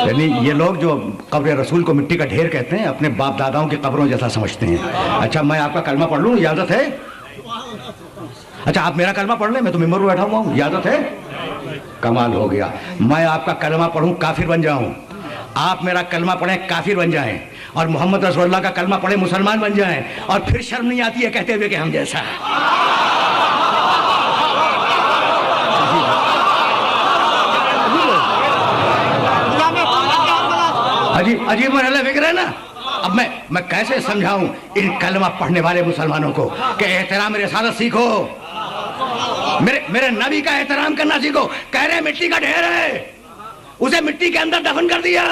یعنی یہ لوگ جو قبر رسول کو مٹی کا ڈھیر کہتے ہیں اپنے باپ داداؤں کی قبروں جیسا سمجھتے ہیں. اچھا میں آپ کا کلمہ پڑھ لوں, اجازت ہے؟ اچھا آپ میرا کلمہ پڑھ لیں, میں تو ممبر پہ بیٹھا ہوا ہوں, اجازت ہے؟ کمال ہو گیا. میں آپ کا کلمہ پڑھوں کافر بن جاؤں, آپ میرا کلمہ پڑھیں کافر بن جائیں, اور محمد رسول اللہ کا کلمہ پڑھیں مسلمان بن جائیں, اور پھر شرم نہیں آتی ہے کہتے ہوئے کہ ہم جیسا ہے. عجیب مرحلہ فکر ہے نا. اب میں کیسے سمجھاؤں ان کلمہ پڑھنے والے مسلمانوں کو کہ احترام رسالت سیکھو, میرے نبی کا احترام کرنا سیکھو. کہہ رہے مٹی کا ڈھیر ہے, اسے مٹی کے اندر دفن کر دیا.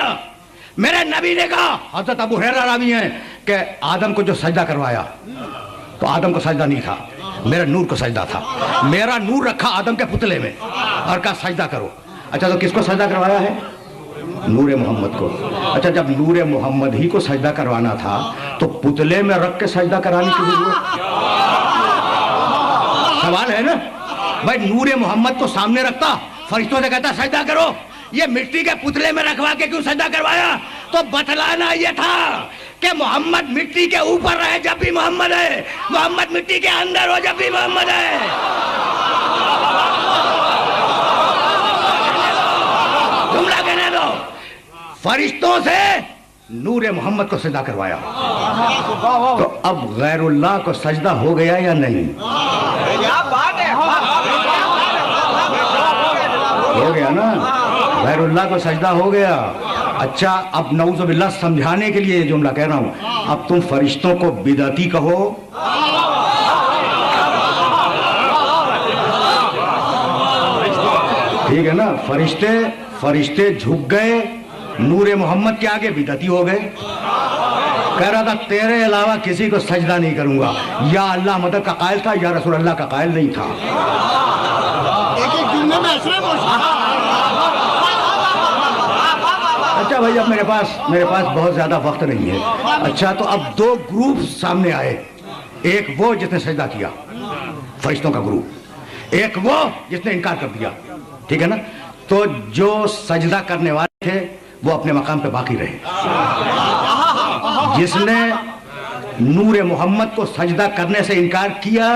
میرے نبی نے کہا, حضرت ابو ہریرہ راوی ہیں, کہ آدم کو جو سجدہ کروایا تو آدم کو سجدہ نہیں تھا, میرا نور کو سجدہ تھا. میرا نور رکھا آدم کے پتلے میں اور کہا سجدہ کرو. اچھا تو کس کو سجدہ کروایا ہے؟ نور محمد کو. اچھا جب نور محمد ہی کو سجدہ کروانا تھا تو پتلے میں رکھ کے سجدہ کرانے کی ضرورت؟ سوال ہے نا بھائی. نور محمد کو سامنے رکھتا, فرشتوں سے کہتا سجدہ کرو, یہ مٹی کے پتلے میں رکھوا کے کیوں سجدہ کروایا؟ تو بتلانا یہ تھا کہ محمد مٹی کے اوپر رہے جب بھی محمد ہے, محمد مٹی کے اندر ہو جب بھی محمد ہے. جملہ کہنے دو. فرشتوں سے نور محمد کو سجدہ کروایا, تو اب غیر اللہ کو سجدہ ہو گیا یا نہیں؟ ہو گیا نا, غیر اللہ کو سجدہ ہو گیا. اچھا اب نعوذ باللہ سمجھانے کے لیے یہ جملہ کہہ رہا ہوں. اب تم فرشتوں کو بدعتی کہو, ٹھیک ہے نا. فرشتے جھک گئے نور محمد کے آگے بدعتی ہو گئے. کہہ رہا تھا تیرے علاوہ کسی کو سجدہ نہیں کروں گا. یا اللہ مدد کا قائل تھا, یا رسول اللہ کا قائل نہیں تھا. اچھا بھائی اب میرے پاس بہت زیادہ وقت نہیں ہے. اچھا تو اب دو گروپ سامنے آئے, ایک وہ جس نے سجدہ کیا فرشتوں کا گروپ, ایک وہ جس نے انکار کر دیا, ٹھیک ہے نا. تو جو سجدہ کرنے والے تھے وہ اپنے مقام پہ باقی رہے. جس نے نور محمد کو سجدہ کرنے سے انکار کیا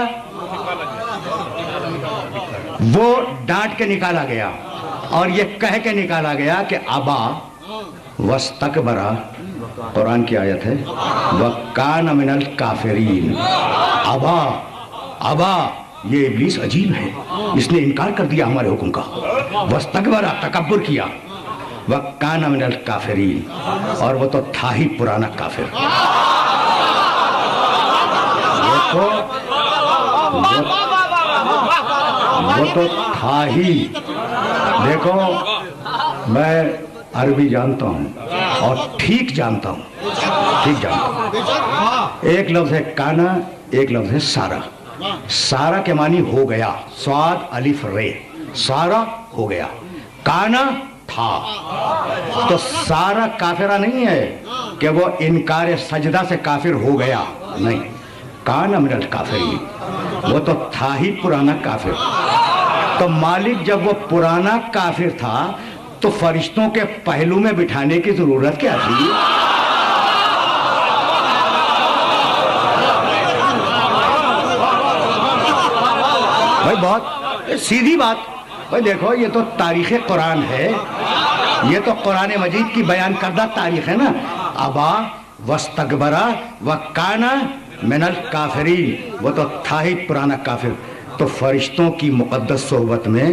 وہ ڈانٹ کے نکالا گیا, اور یہ کہہ کے نکالا گیا کہ ابا واستکبرا, قرآن کی آیت ہے, وکان من الکافرین. ابا یہ ابلیس عجیب ہے, اس نے انکار کر دیا ہمارے حکم کا. واستکبرا, تکبر کیا. وکان من الکافرین, اور وہ تو تھا ہی پرانا کافر. وہ تو تھا ہی. دیکھو میں عربی جانتا ہوں اور ٹھیک جانتا ہوں. ایک لفظ ہے کانا, ایک لفظ ہے سارا. سارا کے معنی ہو گیا, صاد الف رے, سارا ہو گیا. کانا تھا. تو سارا کافرہ نہیں ہے کہ وہ انکار سجدہ سے کافر ہو گیا, نہیں. کانا من الکافرین, وہ تو تھا ہی پرانا کافر. تو مالک جب وہ پرانا کافر تھا تو فرشتوں کے پہلو میں بٹھانے کی ضرورت کیا تھی؟ بھائی بہت سیدھی بات. بھائی دیکھو یہ تو تاریخ قرآن ہے, یہ تو قرآن مجید کی بیان کردہ تاریخ ہے نا. ابا واستکبرا وکانا من الکافرین, وہ تو تھا ہی پرانا کافر. تو فرشتوں کی مقدس صحبت میں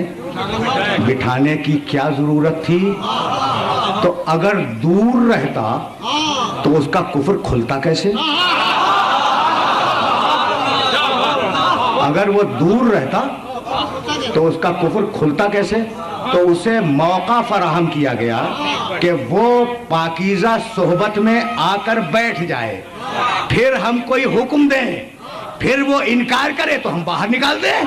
بٹھانے کی کیا ضرورت تھی؟ تو اگر دور رہتا تو اس کا کفر کھلتا کیسے؟ اگر وہ دور رہتا تو اس کا کفر کھلتا کیسے؟ تو اسے موقع فراہم کیا گیا کہ وہ پاکیزہ صحبت میں آ کر بیٹھ جائے, پھر ہم کوئی حکم دیں, پھر وہ انکار کرے تو ہم باہر نکال دیں.